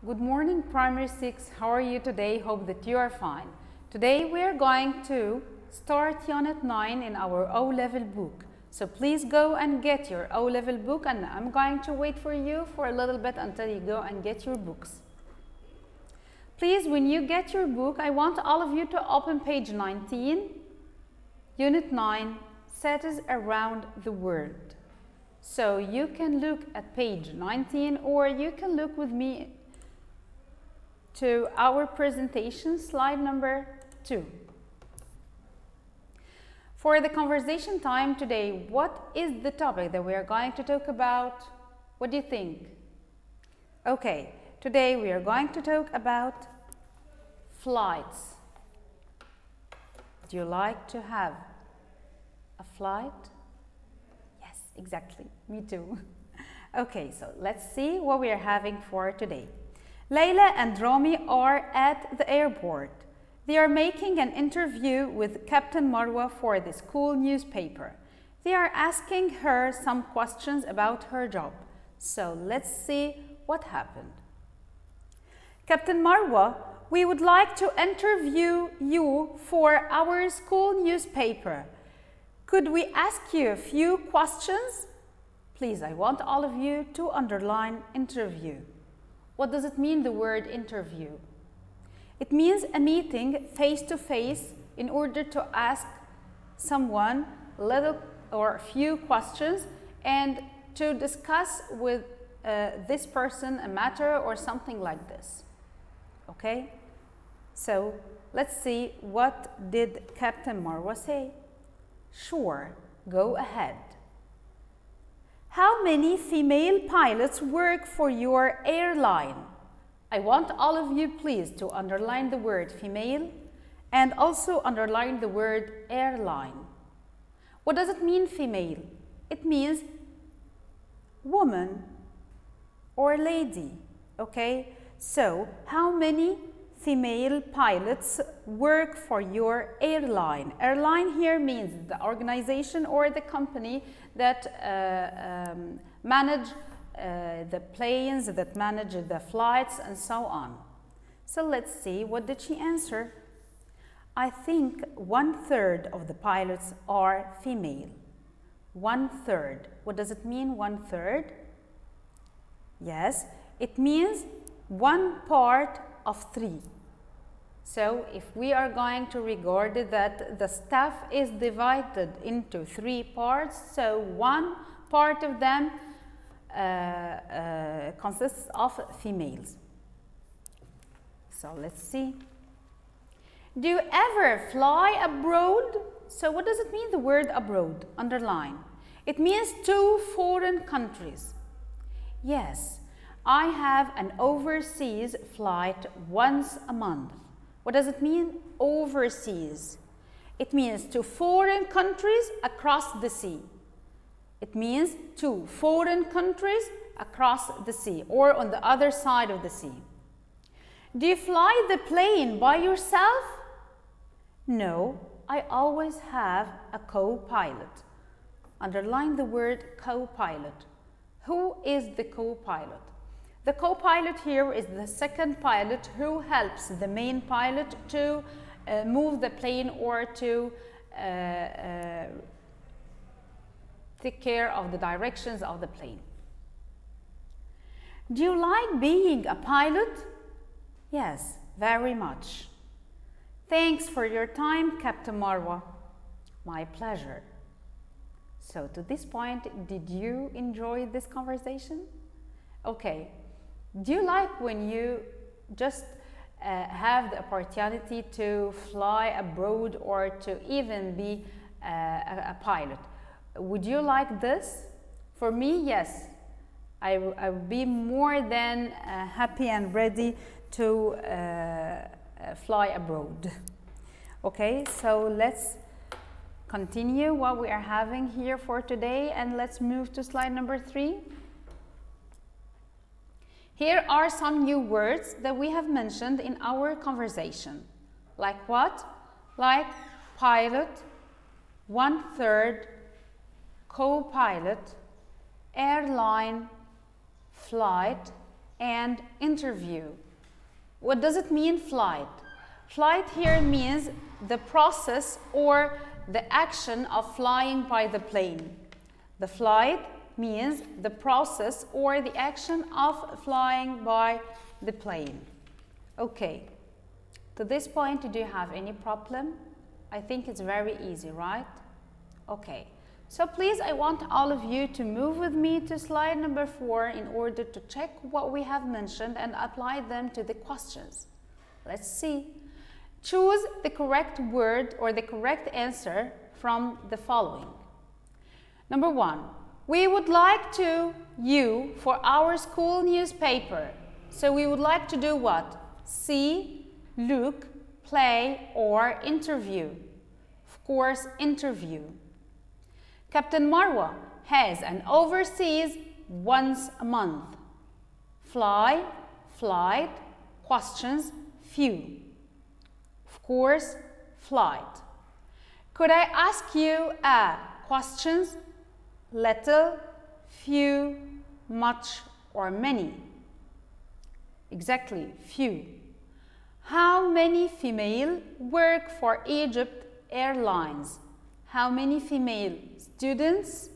Good morning, Primary 6. How are you today? Hope that you are fine. Today we are going to start Unit 9 in our O-Level book. So please go and get your O-Level book, and I'm going to wait for you for a little bit until you go and get your books. Please, when you get your book, I want all of you to open page 19, Unit 9, Cities Around the World. So you can look at page 19, or you can look with me to our presentation, slide number 2. For the conversation time today, what is the topic that we are going to talk about? What do you think? Okay, today we are going to talk about flights. Do you like to have a flight? Yes, exactly, me too. Okay, so let's see what we are having for today. Layla and Rami are at the airport. They are making an interview with Captain Marwa for the school newspaper. They are asking her some questions about her job. So let's see what happened. Captain Marwa, we would like to interview you for our school newspaper. Could we ask you a few questions? Please, I want all of you to underline interview. What does it mean, the word interview? It means a meeting face-to-face in order to ask someone a little or a few questions and to discuss with this person a matter or something like this. Okay? So let's see, what did Captain Marwa say? Sure, go ahead. How many female pilots work for your airline? I want all of you, please, to underline the word female and also underline the word airline. What does it mean, female? It means woman or lady, okay? So, how many female pilots work for your airline? Airline here means the organization or the company that manage the planes, that manage the flights, and so on. So let's see, what did she answer? I think 1/3 of the pilots are female. 1/3. What does it mean, 1/3? Yes, it means 1 part of 3. So if we are going to regard it that the staff is divided into 3 parts, so 1 part of them consists of females. So let's see. Do you ever fly abroad? So what does it mean, the word abroad? Underline. It means to foreign countries. Yes, I have an overseas flight once a month. What does it mean, overseas? It means to foreign countries across the sea. It means to foreign countries across the sea or on the other side of the sea. Do you fly the plane by yourself? No, I always have a co-pilot. Underline the word co-pilot. Who is the co-pilot? The co-pilot here is the second pilot who helps the main pilot to move the plane or to take care of the directions of the plane. Do you like being a pilot? Yes, very much. Thanks for your time, Captain Marwa. My pleasure. So to this point, did you enjoy this conversation? Okay. Do you like when you just have the opportunity to fly abroad or to even be a pilot? Would you like this? For me, yes. I would be more than happy and ready to fly abroad. Okay, so let's continue what we are having here for today, and let's move to slide number 3. Here are some new words that we have mentioned in our conversation. Like what? Like pilot, 1/3, co-pilot, airline, flight, and interview. What does it mean, flight? Flight here means the process or the action of flying by the plane. The flight means the process or the action of flying by the plane. Okay, to this point, do you have any problem? I think it's very easy, right? Okay, so please, I want all of you to move with me to slide number 4 in order to check what we have mentioned and apply them to the questions. Let's see. Choose the correct word or the correct answer from the following. Number 1, we would like to you for our school newspaper. So we would like to do what? See, look, play, or interview. Of course, interview. Captain Marwa has an overseas once a month. Fly, flight, questions, few. Of course, flight. Could I ask you questions? Little, few, much, or many? Exactly, few. How many female work for Egypt Airlines? How many female students,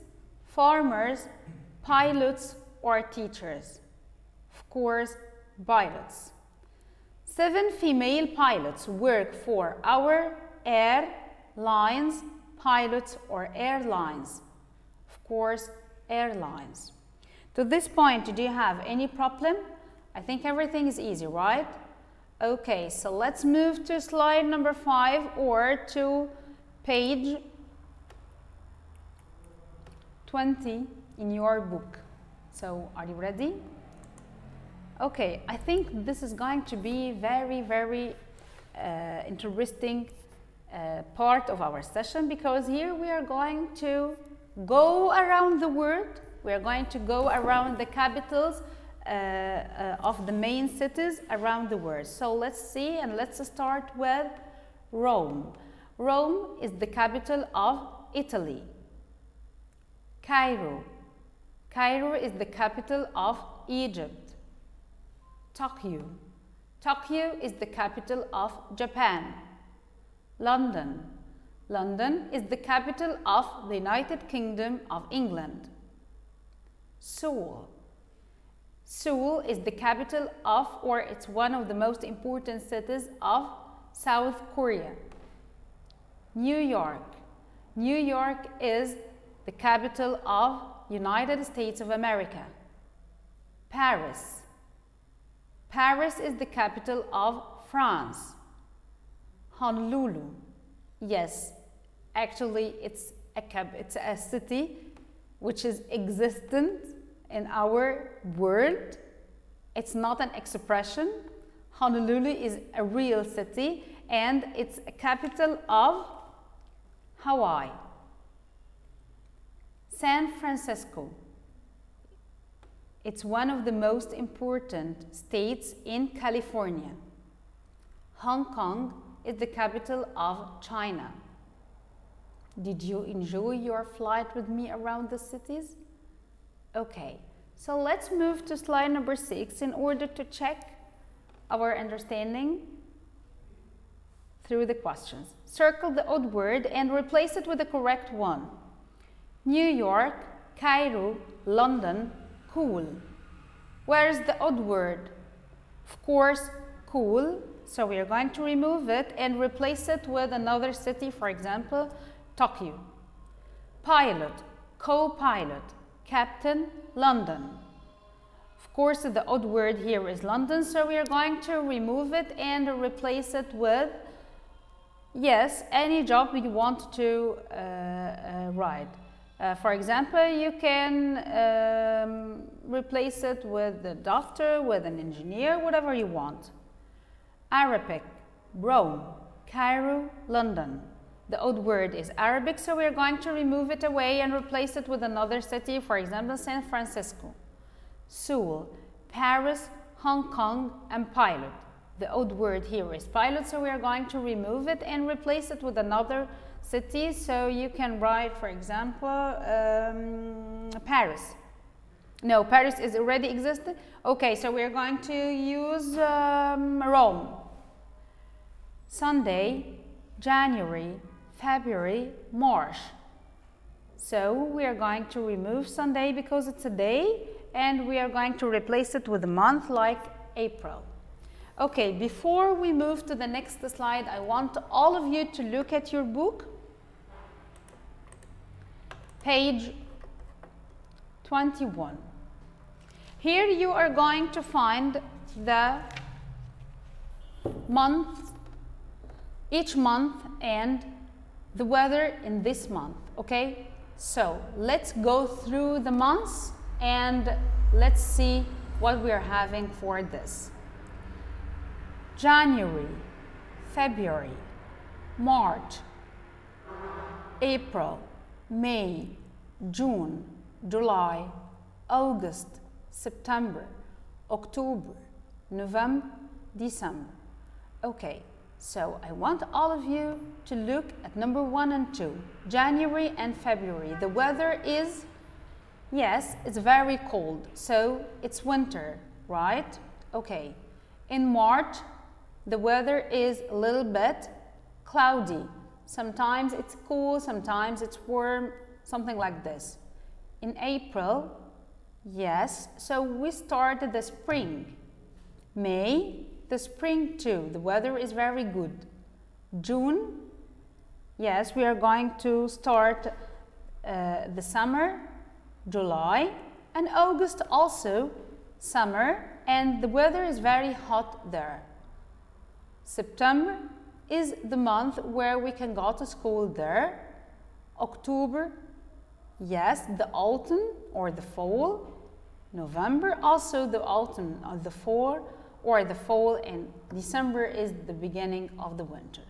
farmers, pilots, or teachers? Of course, pilots. 7 female pilots work for our airlines, pilots, or airlines. Of course, airlines. To this point, do you have any problem? I think everything is easy, right? Okay, so let's move to slide number 5 or to page 20 in your book. So, are you ready? Okay, I think this is going to be very interesting part of our session, because here we are going to go around the world. We are going to go around the capitals of the main cities around the world. So let's see, and let's start with Rome. Rome is the capital of Italy. Cairo. Cairo is the capital of Egypt. Tokyo. Tokyo is the capital of Japan. London. London is the capital of the United Kingdom of England. Seoul. Seoul is the capital of, or it's one of the most important cities of South Korea. New York. New York is the capital of United States of America. Paris. Paris is the capital of France. Honolulu. Yes, actually it's a city which is existent in our world. It's not an expression. Honolulu is a real city, and it's a capital of Hawaii. San Francisco. It's one of the most important states in California. Hong Kong is the capital of China. Did you enjoy your flight with me around the cities? Okay, so let's move to slide number 6 in order to check our understanding through the questions. Circle the odd word and replace it with the correct one. New York, Cairo, London, cool. Where is the odd word? Of course, cool. So we are going to remove it and replace it with another city, for example, Tokyo. Pilot, co-pilot, captain, London. Of course, the odd word here is London, so we are going to remove it and replace it with, yes, any job you want to write. For example, you can replace it with a doctor, with an engineer, whatever you want. Arabic, Rome, Cairo, London. The odd word is Arabic, so we are going to remove it away and replace it with another city, for example, San Francisco. Seoul, Paris, Hong Kong, and pilot. The odd word here is pilot, so we are going to remove it and replace it with another city. So you can write, for example, Paris. No, Paris is already existed. Okay, so we're going to use Rome. Sunday, January, February, March. So we are going to remove Sunday because it's a day, and we are going to replace it with a month like April. Okay, before we move to the next slide, I want all of you to look at your book. Page 21. Here you are going to find the month, each month, and the weather in this month, okay? So let's go through the months and let's see what we are having for this. January, February, March, April, May, June, July, August, September, October, November, December. Okay, so I want all of you to look at number 1 and 2, January and February. The weather is, yes, it's very cold, so it's winter, right? Okay, in March, the weather is a little bit cloudy. Sometimes it's cool, sometimes it's warm, something like this. In April, yes, so we started the spring. May, the spring too, the weather is very good. June, yes, we are going to start the summer. July and August also summer, and the weather is very hot there. September is the month where we can go to school there. October, yes, the autumn or the fall. November, also the autumn or the fall, and December is the beginning of the winter.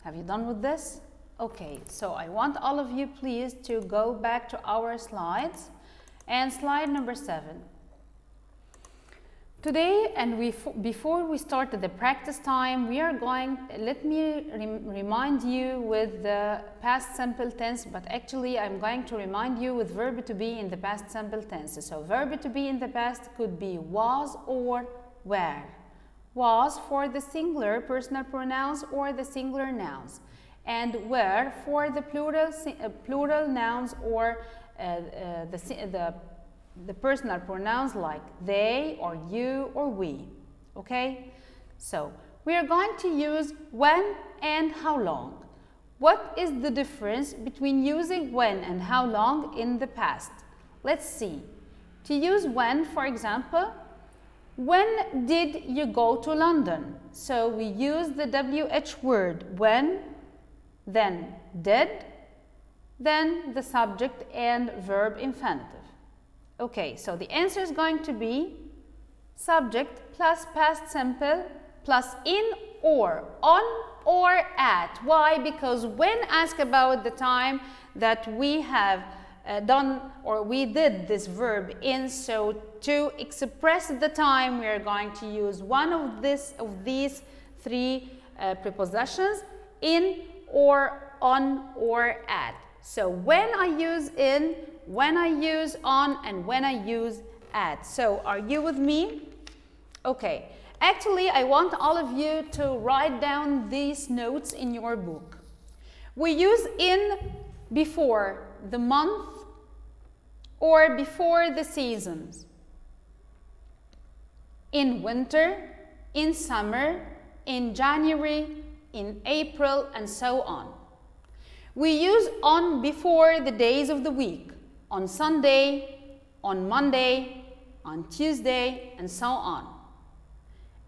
Have you done with this? Okay, so I want all of you please to go back to our slides, and slide number 7. Today, and before we start the practice time, we are going, let me remind you with the past simple tense, but actually I'm going to remind you with verb to be in the past simple tense. So verb to be in the past could be was or were. Was for the singular personal pronouns or the singular nouns, and were for the plural nouns or the personal pronouns like they or you or we. Okay, so we are going to use when and how long. What is the difference between using when and how long in the past? Let's see. To use when, for example, when did you go to London? So we use the WH word when, then did, then the subject and verb infinitive. Okay, so the answer is going to be subject plus past simple plus in or on or at. Why? Because when asked about the time that we have done or we did this verb in, so to express the time we are going to use one of these three prepositions, in or on or at. So when I use in, when I use on, and when I use at. So are you with me? Okay. Actually, I want all of you to write down these notes in your book. We use in before the month or before the seasons. In winter, in summer, in January, in April, and so on. We use on before the days of the week. On Sunday, on Monday, on Tuesday, and so on.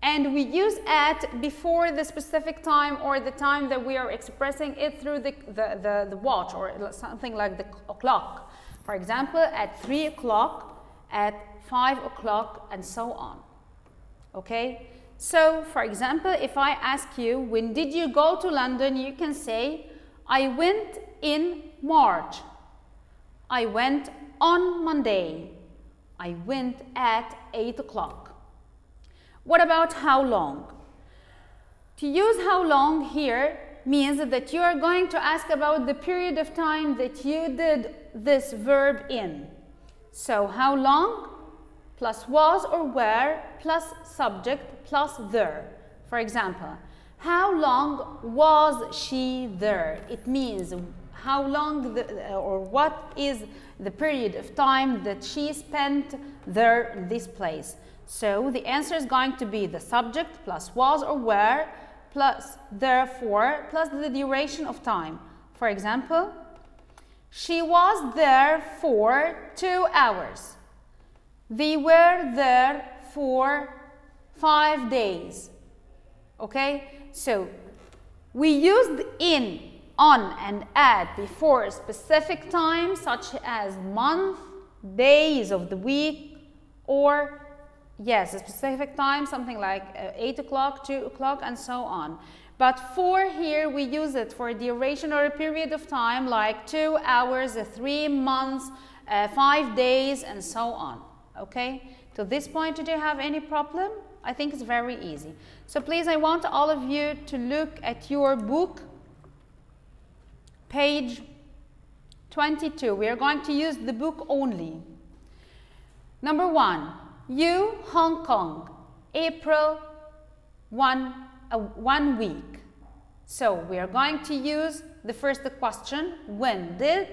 And we use at before the specific time or the time that we are expressing it through the watch or something like the clock. For example, at 3 o'clock, at 5 o'clock, and so on. Okay? So, for example, if I ask you, when did you go to London? You can say, I went in March. I went on Monday. I went at 8 o'clock. What about how long? To use how long here means that you are going to ask about the period of time that you did this verb in. So how long plus was or were plus subject plus there. For example, how long was she there? It means how long or what is the period of time that she spent there in this place. So the answer is going to be the subject plus was or were plus therefore plus the duration of time. For example, she was there for 2 hours. They were there for 5 days. Okay, so we used in, on, and at before a specific time, such as month, days of the week, or yes, a specific time, something like 8 o'clock, 2 o'clock, and so on. But for here, we use it for a duration or a period of time like 2 hours, 3 months, 5 days, and so on. Okay, to this point, did you have any problem? I think it's very easy. So please, I want all of you to look at your book, page 22. We are going to use the book only. Number 1, you, Hong Kong, April 1 week. So we are going to use the first question, when did,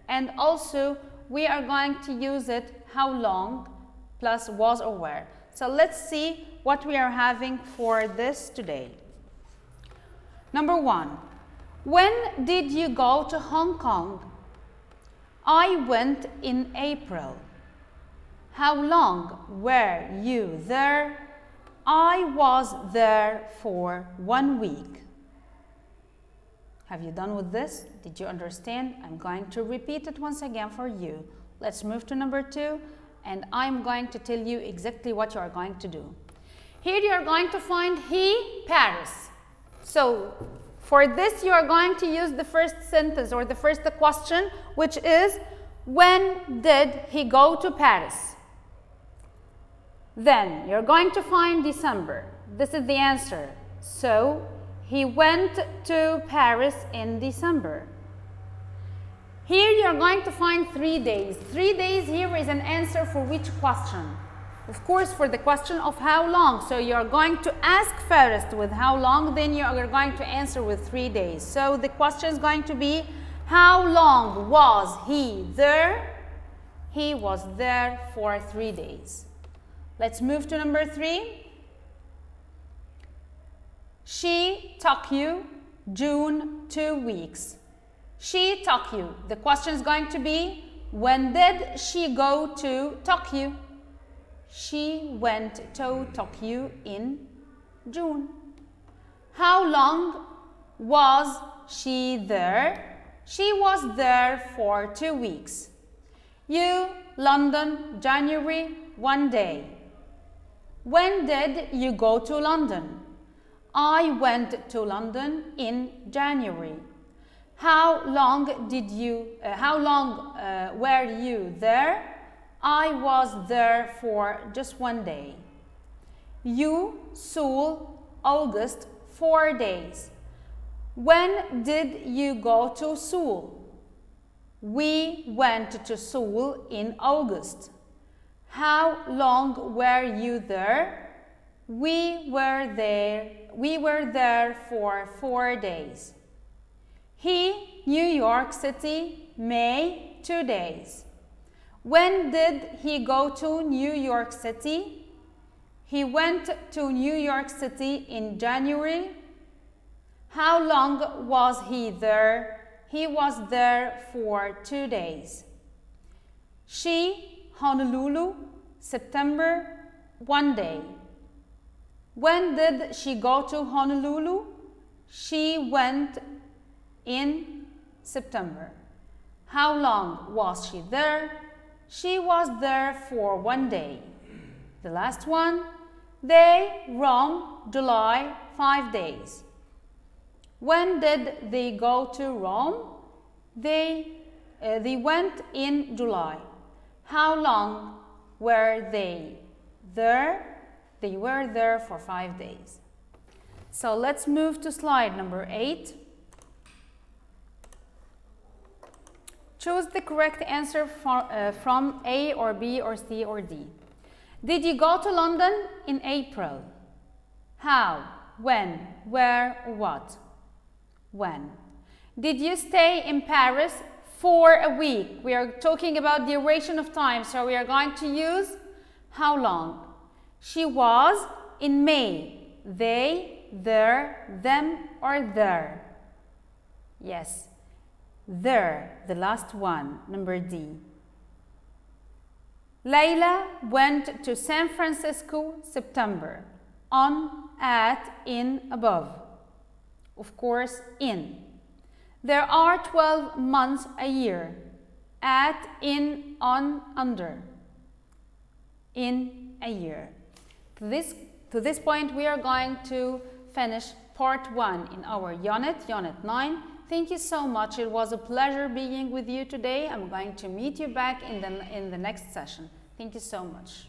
and also we are going to use it how long plus was or were. So let's see what we are having for this today. Number 1, when did you go to Hong Kong? I went in April. How long were you there? I was there for 1 week. Have you done with this? Did you understand? I'm going to repeat it once again for you. Let's move to number 2, and I'm going to tell you exactly what you are going to do. Here you are going to find he, Paris. So for this, you are going to use the first sentence or the first question, which is, when did he go to Paris? Then you're going to find December. This is the answer. So he went to Paris in December. Here you're going to find 3 days. 3 days here is an answer for which question? Of course, for the question of how long. So you're going to ask first with how long, then you are going to answer with 3 days. So the question is going to be, how long was he there? He was there for 3 days. Let's move to number 3. She took you June 2 weeks. She took you. The question is going to be, when did she go to Tokyo? She went to Tokyo in June. How long was she there? She was there for 2 weeks. You, London, January, 1 day. When did you go to London? I went to London in January. How long were you there? I was there for just 1 day. You, Seoul, August, 4 days. When did you go to Seoul? We went to Seoul in August. How long were you there? We were there for 4 days. He, New York City, May, 2 days. When did he go to New York City? He went to New York City in January. How long was he there? He was there for 2 days. She, Honolulu, September, 1 day. When did she go to Honolulu? She went in September. How long was she there? She was there for 1 day. The last one, they, Rome, July, 5 days. When did they go to Rome? They went in July. How long were they there? They were there for 5 days. So let's move to slide number 8. Choose the correct answer from A or B or C or D. Did you go to London in April? How? When? Where? What? When? Did you stay in Paris for a week? We are talking about duration of time, so we are going to use how long? She was in May. They, their, them, or their? Yes, their, the last one, number D. Layla went to San Francisco September. On, at, in, above. Of course, in. There are 12 months a year. At, in, on, under. In a year. To this point, we are going to finish part 1 in our unit 9. Thank you so much. It was a pleasure being with you today. I'm going to meet you back in the next session. Thank you so much.